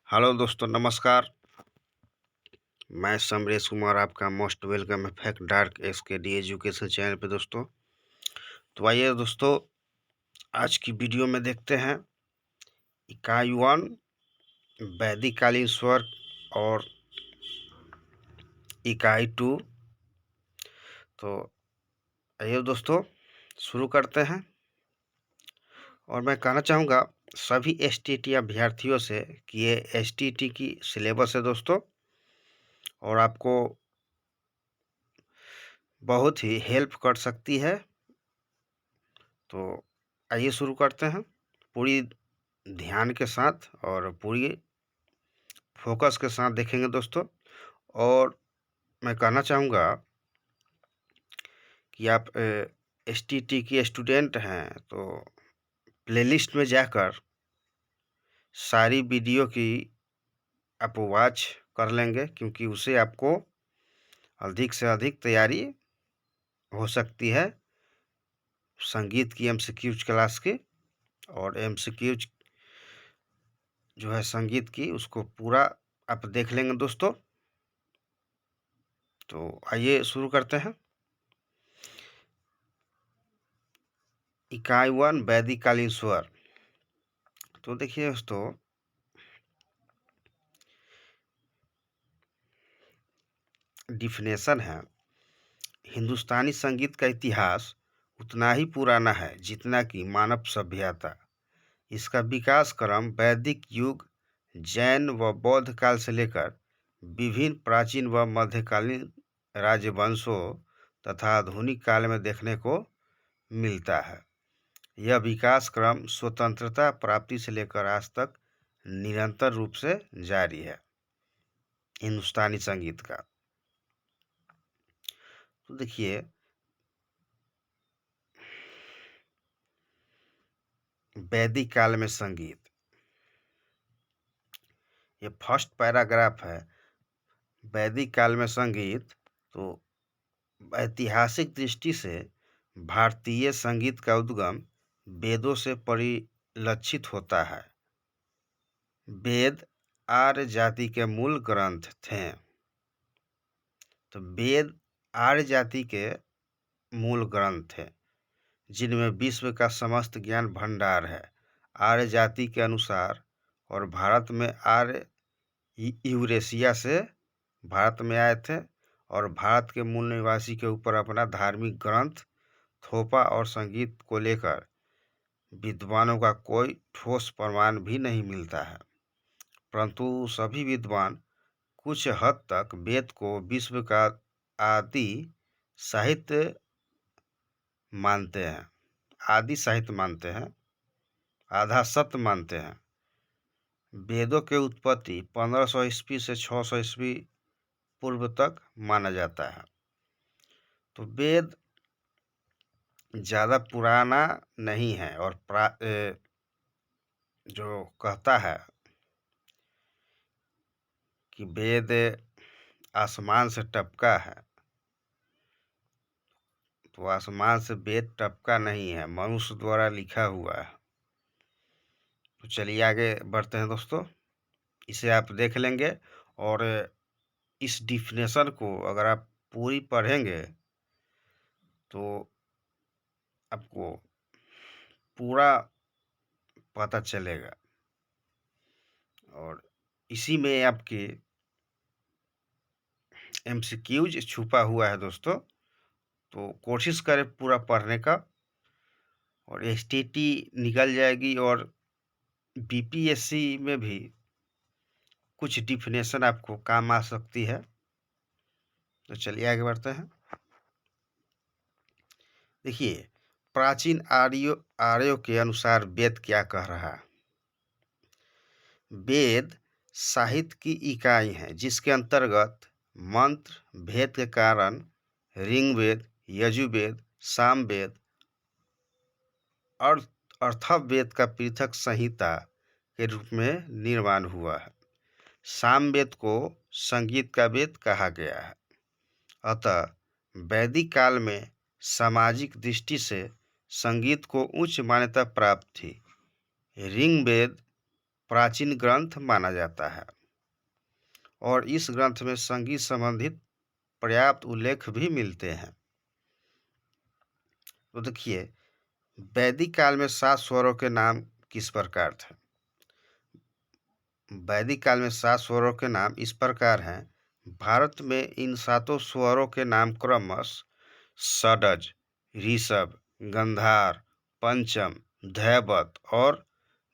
Hello दोस्तों, नमस्कार। मैं समरेश कुमार आपका मोस्ट वेलकम है fact dark SKD education channel पे दोस्तों। तो आइए दोस्तों, आज की वीडियो में देखते हैं इकाई 1 वैदिककालीन स्वर और इकाई 2। तो आइए दोस्तों, शुरू करते हैं। और मैं कहना चाहूँगा सभी एसटीटी अभ्यर्थियों से कि ये एसटीटी की सिलेबस है दोस्तों, और आपको बहुत ही हेल्प कर सकती है। तो आइए शुरू करते हैं पूरी ध्यान के साथ और पूरी फोकस के साथ देखेंगे दोस्तों। और मैं कहना चाहूँगा कि आप एसटीटी की स्टूडेंट हैं तो प्लेलिस्ट में जाकर सारी वीडियो की आप वॉच कर लेंगे, क्योंकि उससे आपको अधिक से अधिक तैयारी हो सकती है संगीत की एमसीक्यूज क्लास की। और एमसीक्यूज जो है संगीत की, उसको पूरा आप देख लेंगे दोस्तों। तो आइए शुरू करते हैं। इकाई 1 वैदिककालीन स्वर। तो देखिए दोस्तों, डिफिनेशन है, हिंदुस्तानी संगीत का इतिहास उतना ही पुराना है जितना कि मानव सभ्यता। इसका विकास क्रम वैदिक युग, जैन व बौद्ध काल से लेकर विभिन्न प्राचीन व मध्यकालीन राजवंशों तथा आधुनिक काल में देखने को मिलता है। यह विकास क्रम स्वतंत्रता प्राप्ति से लेकर आज तक निरंतर रूप से जारी है हिंदुस्तानी संगीत का। तो देखिए, वैदिक काल में संगीत, ये फर्स्ट पैराग्राफ है। वैदिक काल में संगीत, तो ऐतिहासिक दृष्टि से भारतीय संगीत का उद्गम वेदों से परिलक्षित होता है। वेद आर्य जाति के मूल ग्रंथ थे। तो वेद आर्य जाति के मूल ग्रंथ थे, जिनमें विश्व का समस्त ज्ञान भंडार है। आर्य जाति के अनुसार, और भारत में आर्य यूरेशिया से भारत में आए थे, और भारत के मूल निवासी के ऊपर अपना धार्मिक ग्रंथ थोपा, और संगीत को लेकर विद्वानों का कोई ठोस प्रमाण भी नहीं मिलता है। परंतु सभी विद्वान कुछ हद तक वेद को विश्व का आदि साहित्य मानते हैं, आदि साहित्य मानते हैं, आधा सत्य मानते हैं। वेदों के उत्पत्ति 1500 ईस्वी से 600 ईस्वी पूर्व तक माना जाता है। तो वेद ज़्यादा पुराना नहीं है, और जो कहता है कि वेद आसमान से टपका है, तो आसमान से वेद टपका नहीं है, मनुष्य द्वारा लिखा हुआ है। तो चलिए आगे बढ़ते हैं दोस्तों, इसे आप देख लेंगे। और इस डिफिनेशन को अगर आप पूरी पढ़ेंगे तो आपको पूरा पता चलेगा। और इसी में आपके एमसीक्यूज छुपा हुआ है दोस्तों। तो कोशिश करें पूरा पढ़ने का, और एसटीटी निकल जाएगी। और बीपीएससी में भी कुछ डिफिनेशन आपको काम आ सकती है। तो चलिए आगे बढ़ते हैं। देखिए, प्राचीन आर्यों के अनुसार वेद क्या कह रहा है। वेद साहित्य की इकाई है जिसके अंतर्गत मंत्र भेद के कारण ऋग्वेद, यजुर्वेद, सामवेद, अर्थववेद का पृथक संहिता के रूप में निर्माण हुआ है। सामवेद को संगीत का वेद कहा गया है। अतः वैदिक काल में सामाजिक दृष्टि से संगीत को उच्च मान्यता प्राप्त थी। ऋग्वेद प्राचीन ग्रंथ माना जाता है और इस ग्रंथ में संगीत संबंधित पर्याप्त उल्लेख भी मिलते हैं। तो देखिए, वैदिक काल में 7 स्वरों के नाम किस प्रकार थे? वैदिक काल में 7 स्वरों के नाम इस प्रकार हैं। भारत में इन 7 स्वरों के नाम क्रमश षडज, ऋषभ, गंधार, पंचम, धैवत और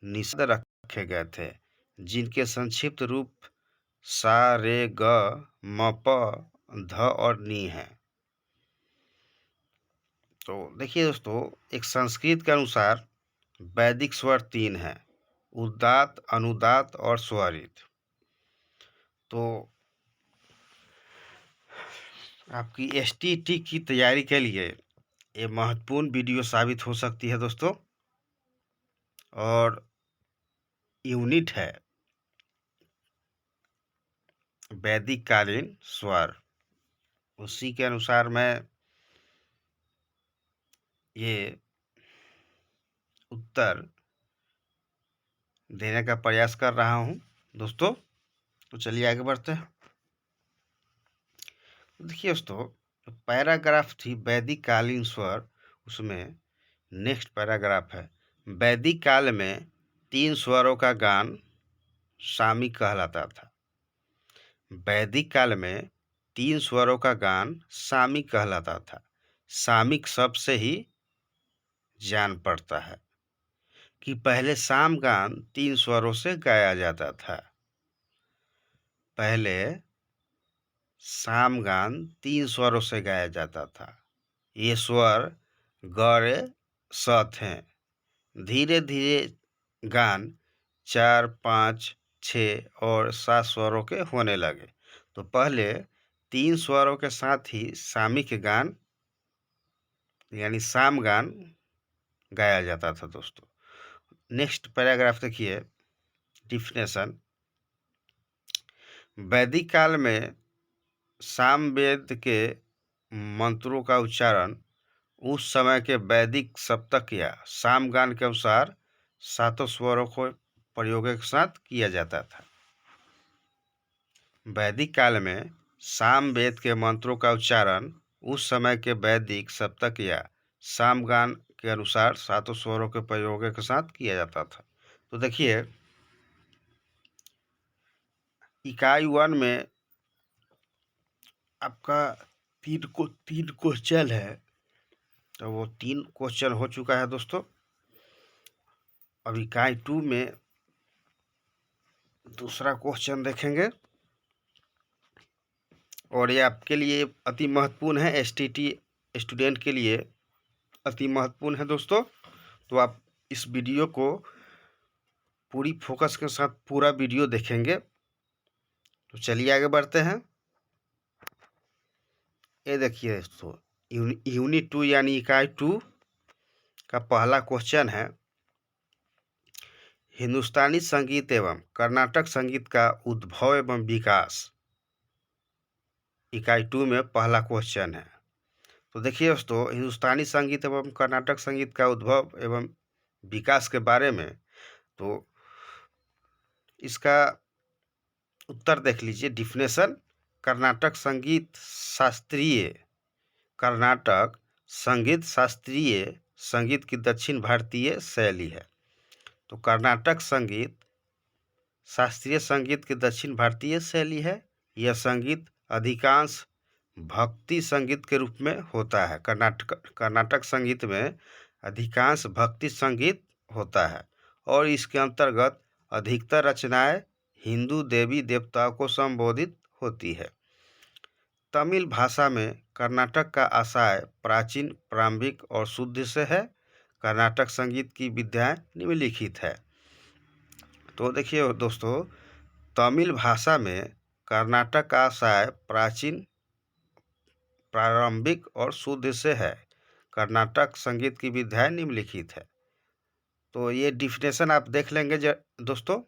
निषाद रखे गए थे, जिनके संक्षिप्त रूप सा, रे, ग, म, प, ध और नी है। तो देखिए दोस्तों, एक संस्कृत के अनुसार वैदिक स्वर 3 हैं: उदात्त, अनुदात्त और स्वरित। तो आपकी एसटीटी की तैयारी के लिए ये महत्वपूर्ण वीडियो साबित हो सकती है दोस्तों। और यूनिट है वैदिक कालीन स्वर, उसी के अनुसार मैं ये उत्तर देने का प्रयास कर रहा हूँ दोस्तों। तो चलिए आगे बढ़ते हैं। देखिए दोस्तों, पैराग्राफ थी वैदिक कालीन स्वर, उसमें नेक्स्ट पैराग्राफ है, वैदिक काल में 3 स्वरों का गान सामिक कहलाता था। वैदिक काल में 3 स्वरों का गान सामिक कहलाता था। सामिक शब्द से ही जान पड़ता है कि पहले साम गान 3 स्वरों से गाया जाता था। पहले साम गान 3 स्वरों से गाया जाता था। ये स्वर ग, रे, स थे। धीरे धीरे गान 4, 5, 6 और 7 स्वरों के होने लगे। तो पहले 3 स्वरों के साथ ही सामिक गान यानी साम गान गाया जाता था दोस्तों। नेक्स्ट पैराग्राफ देखिए, डिफिनेशन। वैदिक काल में सामवेद के मंत्रों का उच्चारण उस समय के वैदिक सप्तक या सामगान के अनुसार 7 स्वरों को प्रयोग के साथ किया जाता था। वैदिक काल में सामवेद के मंत्रों का उच्चारण उस समय के वैदिक सप्तक या सामगान के अनुसार 7 स्वरों के प्रयोग के साथ किया जाता था। तो देखिए, इकाई 1 में आपका 3 क्वेश्चन है। तो वो 3 क्वेश्चन हो चुका है दोस्तों। अब इकाई 2 में दूसरा क्वेश्चन देखेंगे और ये आपके लिए अति महत्वपूर्ण है, एसटीटी स्टूडेंट के लिए अति महत्वपूर्ण है दोस्तों। तो आप इस वीडियो को पूरी फोकस के साथ पूरा वीडियो देखेंगे। तो चलिए आगे बढ़ते हैं। ये देखिए दोस्तों, यूनिट 2 यानी इकाई 2 का पहला क्वेश्चन है, हिंदुस्तानी संगीत एवं कर्नाटक संगीत का उद्भव एवं विकास। इकाई 2 में पहला क्वेश्चन है। तो देखिए दोस्तों, हिंदुस्तानी संगीत एवं कर्नाटक संगीत का उद्भव एवं विकास के बारे में तो इसका उत्तर देख लीजिए। डिफिनेशन, कर्नाटक संगीत शास्त्रीय संगीत की दक्षिण भारतीय शैली है। तो कर्नाटक संगीत शास्त्रीय संगीत की दक्षिण भारतीय शैली है। यह संगीत अधिकांश भक्ति संगीत के रूप में होता है। कर्नाटक संगीत में अधिकांश भक्ति संगीत होता है और इसके अंतर्गत अधिकतर रचनाएं हिंदू देवी देवताओं को संबोधित होती है। तमिल भाषा में कर्नाटक का आशय प्राचीन, प्रारंभिक और शुद्ध से है। कर्नाटक संगीत की विधाएं निम्नलिखित है। तो देखिए दोस्तों, तमिल भाषा में कर्नाटक का आशय प्राचीन, प्रारंभिक और शुद्ध से है। कर्नाटक संगीत की विधाएं निम्नलिखित है। तो ये डिफिनेशन आप देख लेंगे दोस्तों।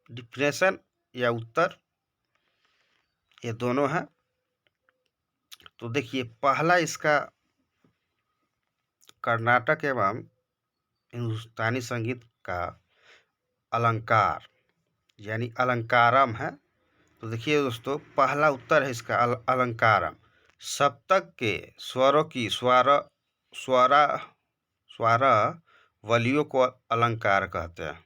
डिफिनेशन या उत्तर ये दोनों हैं। तो देखिए, पहला इसका कर्नाटक एवं हिंदुस्तानी संगीत का अलंकार। यानी अलंकारम है। तो देखिए दोस्तों, पहला उत्तर है इसका अलंकारम। सप्तक के स्वरों की स्वरावलियों को अलंकार कहते हैं।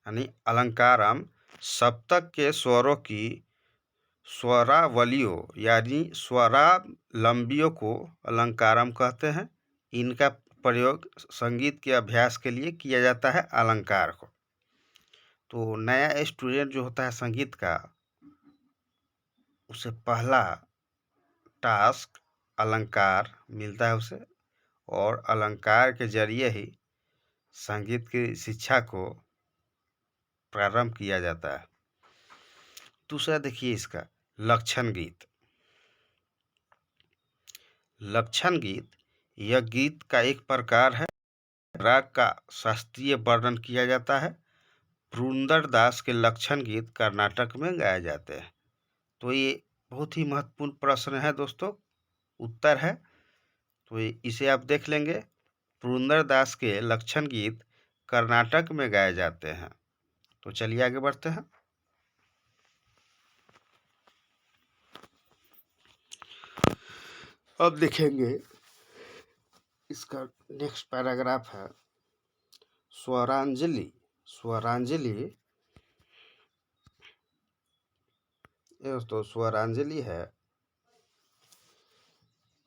यानी अलंकारम सप्तक के स्वरों की स्वरावलियों यानी स्वरावलंबियों को अलंकारम कहते हैं। इनका प्रयोग संगीत के अभ्यास के लिए किया जाता है अलंकार को। तो नया स्टूडेंट जो होता है संगीत का, उसे पहला टास्क अलंकार मिलता है उसे, और अलंकार के जरिए ही संगीत की शिक्षा को प्रारंभ किया जाता है। दूसरा देखिए इसका लक्षण गीत। लक्षण गीत यह गीत का एक प्रकार है। राग का शास्त्रीय वर्णन किया जाता है। पुरंदरदास के लक्षण गीत कर्नाटक में गाए जाते हैं। तो ये बहुत ही महत्वपूर्ण प्रश्न है दोस्तों, उत्तर है। तो इसे आप देख लेंगे। पुरंदरदास के लक्षण गीत कर्नाटक में गाए जाते हैं। तो चलिए आगे बढ़ते हैं। अब देखेंगे इसका नेक्स्ट पैराग्राफ है स्वरांजलि। स्वरांजलि दोस्तों, स्वरांजलि है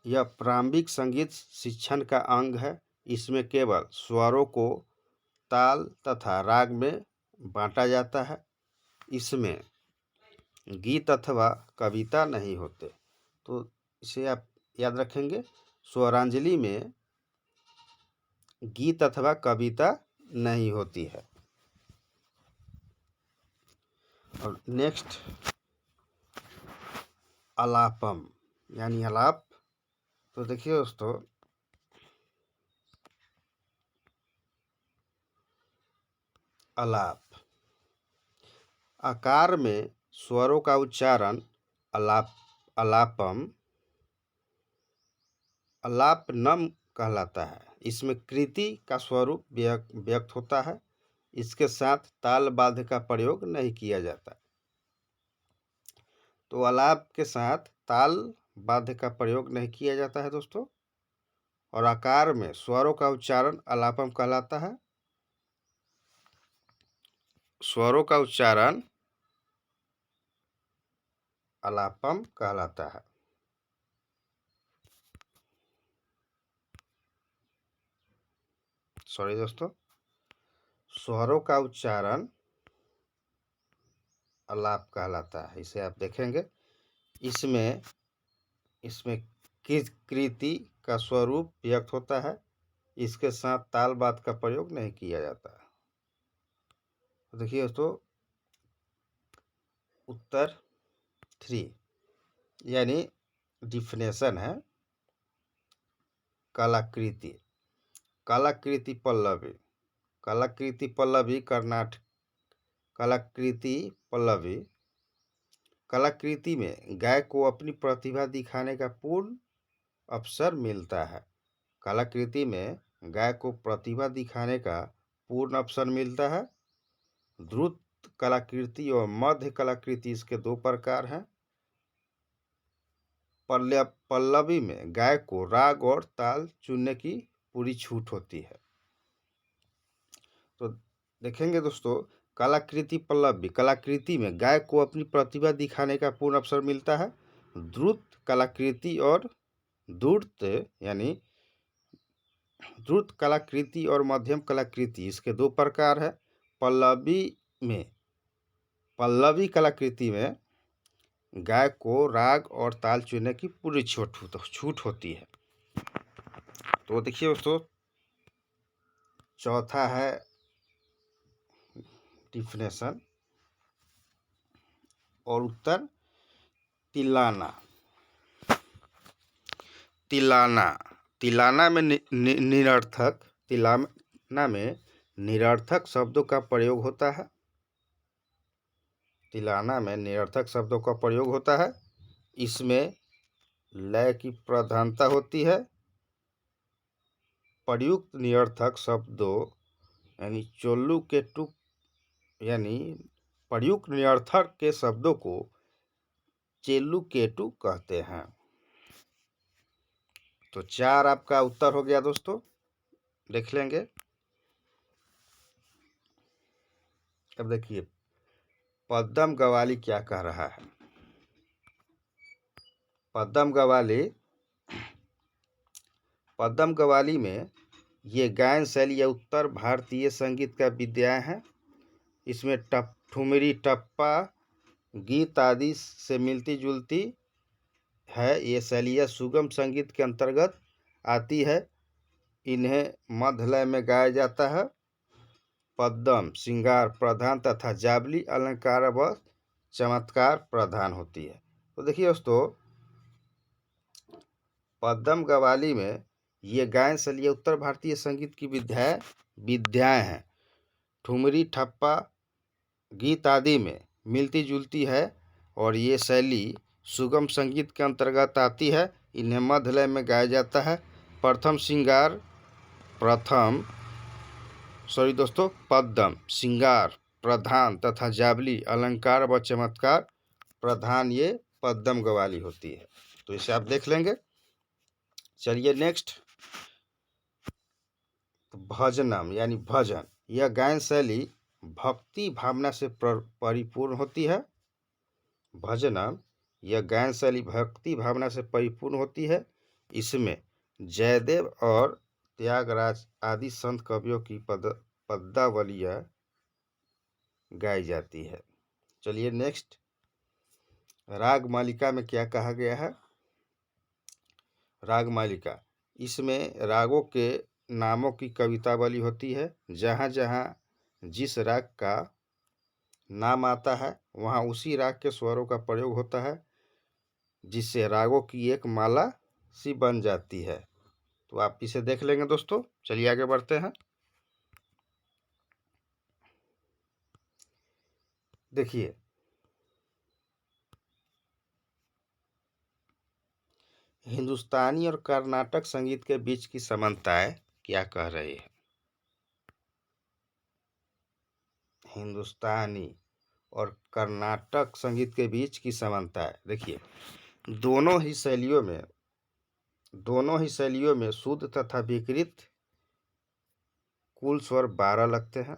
यह प्रारंभिक संगीत शिक्षण का अंग है। इसमें केवल स्वरों को ताल तथा राग में बांटा जाता है। इसमें गीत अथवा कविता नहीं होते। तो इसे आप याद रखेंगे, स्वरांजलि में गीत अथवा कविता नहीं होती है। और नेक्स्ट अलापम यानी अलाप। तो देखिए दोस्तों, अलाप आकार में स्वरों का उच्चारण अलापम अलापनम कहलाता है। इसमें कृति का स्वरूप व्यक्त होता है। इसके साथ ताल बाध्य का प्रयोग नहीं किया जाता। तो अलाप के साथ ताल बाध्य का प्रयोग नहीं किया जाता है दोस्तों। और आकार में स्वरों का उच्चारण अलापम कहलाता है। स्वरों का उच्चारण अलापम कहलाता है। सॉरी दोस्तों, स्वरों का उच्चारण अलाप कहलाता है। इसे आप देखेंगे। इसमें कृति का स्वरूप व्यक्त होता है। इसके साथ ताल बात का प्रयोग नहीं किया जाता। तो देखिए दोस्तों, उत्तर 3 यानी डिफिनेशन है कलाकृति। कलाकृति पल्लवी। कलाकृति पल्लवी कलाकृति में गायक को अपनी प्रतिभा दिखाने का पूर्ण अवसर मिलता है। कलाकृति में गायक को प्रतिभा दिखाने का पूर्ण अवसर मिलता है। द्रुत कलाकृति और मध्य कलाकृति इसके दो प्रकार हैं। पल्लवी में गायक को राग और ताल चुनने की पूरी छूट होती है। तो देखेंगे दोस्तों, कलाकृति पल्लवी कलाकृति में गायक को अपनी प्रतिभा दिखाने का पूर्ण अवसर मिलता है। द्रुत कलाकृति और द्रुत कलाकृति और मध्यम कलाकृति इसके दो प्रकार है। पल्लवी कलाकृति में गायक को राग और ताल चुनने की पूरी छूट होती है। तो देखिए दोस्तों, चौथा है डिफिनेशन और उत्तर तिलाना। तिलाना में निरर्थक शब्दों का प्रयोग होता है। तिलाना में निरर्थक शब्दों का प्रयोग होता है। इसमें लय की प्रधानता होती है। प्रयुक्त निरर्थक शब्दों यानी चोल्लू के टुक यानी प्रयुक्त निरर्थक के शब्दों को चेल्लुकेटू कहते हैं। तो 4 आपका उत्तर हो गया दोस्तों, देख लेंगे। अब देखिए पद्म गवाली क्या कह रहा है। पद्म गवाली में ये गायन शैली या उत्तर भारतीय संगीत का विधाएं हैं। इसमें ठुमरी, टप्पा, गीत आदि से मिलती जुलती है। ये शैलियाँ सुगम संगीत के अंतर्गत आती है। इन्हें मध्य लय में गाया जाता है। पद्म श्रृंगार प्रधान तथा जावली अलंकार व चमत्कार प्रधान होती है। तो देखिए दोस्तों, पद्म गवाली में ये गायन शैली उत्तर भारतीय संगीत की विधाएं हैं। ठुमरी, ठप्पा, गीत आदि में मिलती जुलती है और ये शैली सुगम संगीत के अंतर्गत आती है। इन्हें मध्य लय में गाया जाता है। पद्म श्रृंगार प्रधान तथा जावली अलंकार व चमत्कार प्रधान ये पद्म गवाली होती है। तो इसे आप देख लेंगे। चलिए नेक्स्ट, भजनम यानी भजन। यह गायन शैली भक्ति भावना से परिपूर्ण होती है। भजनम यह गायन शैली भक्ति भावना से परिपूर्ण होती है। इसमें जयदेव और त्यागराज आदि संत कवियों की पद्यावलियाँ गाई जाती है। चलिए नेक्स्ट, राग मालिका में क्या कहा गया है। राग मालिका, इसमें रागों के नामों की कवितावली होती है। जहाँ जहाँ जिस राग का नाम आता है वहाँ उसी राग के स्वरों का प्रयोग होता है, जिससे रागों की एक माला सी बन जाती है। तो आप इसे देख लेंगे दोस्तों। चलिए आगे बढ़ते हैं। देखिए हिंदुस्तानी और कर्नाटक संगीत के बीच की समानताएं क्या कह रही है। हिंदुस्तानी और कर्नाटक संगीत के बीच की समानताएं, देखिए दोनों ही शैलियों में शुद्ध तथा विकृत कुल स्वर 12 लगते हैं।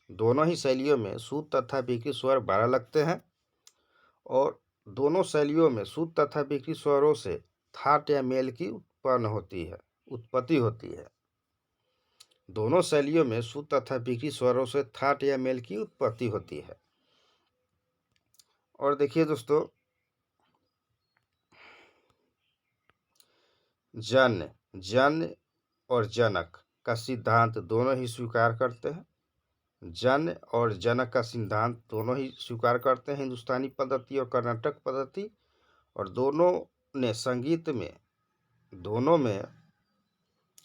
दोनों ही शैलियों में शुद्ध तथा विकृत स्वर 12 लगते हैं और दोनों शैलियों में शुद्ध तथा विकृत स्वरों से थाट या मेल की उत्पत्ति होती है। दोनों शैलियों में शुद्ध तथा विकृत स्वरों से थाट या मेल की उत्पत्ति होती है। और देखिए दोस्तों, जन्य और जनक का सिद्धांत दोनों ही स्वीकार करते हैं। जन्य और जनक का सिद्धांत दोनों ही स्वीकार करते हैं, हिंदुस्तानी पद्धति और कर्नाटक पद्धति। और दोनों में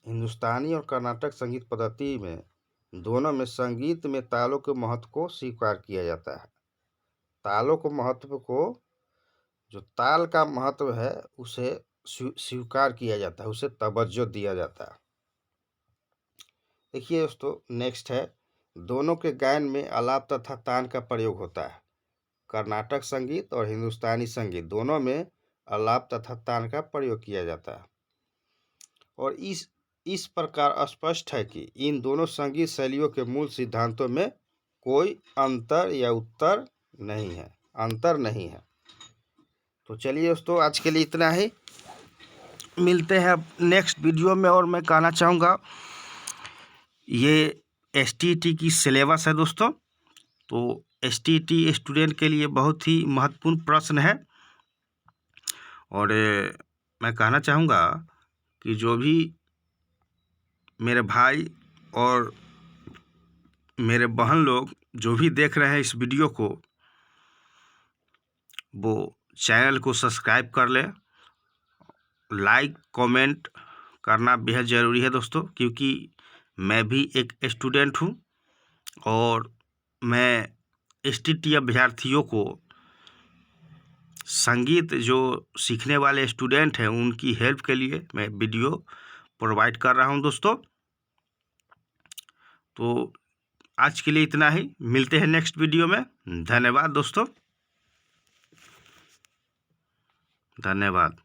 हिंदुस्तानी और कर्नाटक संगीत पद्धति में दोनों में संगीत में तालों के महत्व को स्वीकार किया जाता है। जो ताल का महत्व है उसे स्वीकार किया जाता है, उसे तवज्जो दिया जाता है। देखिए दोस्तों, नेक्स्ट है, दोनों के गायन में आलाप तथा तान का प्रयोग होता है। कर्नाटक संगीत और हिंदुस्तानी संगीत दोनों में आलाप तथा तान का प्रयोग किया जाता है। और इस प्रकार स्पष्ट है कि इन दोनों संगीत शैलियों के मूल सिद्धांतों में कोई अंतर नहीं है। तो चलिए दोस्तों, आज के लिए इतना ही। मिलते हैं अब नेक्स्ट वीडियो में। और मैं कहना चाहूँगा, ये STET की सिलेबस है दोस्तों। तो STET स्टूडेंट के लिए बहुत ही महत्वपूर्ण प्रश्न है। और मैं कहना चाहूँगा कि जो भी मेरे भाई और मेरे बहन लोग जो भी देख रहे हैं इस वीडियो को, वो चैनल को सब्सक्राइब कर लें। लाइक कमेंट करना बेहद ज़रूरी है दोस्तों, क्योंकि मैं भी एक स्टूडेंट हूँ और मैं STET अभ्यर्थियों को, संगीत जो सीखने वाले स्टूडेंट हैं उनकी हेल्प के लिए मैं वीडियो प्रोवाइड कर रहा हूं दोस्तों। तो आज के लिए इतना ही, मिलते हैं नेक्स्ट वीडियो में। धन्यवाद दोस्तों, धन्यवाद।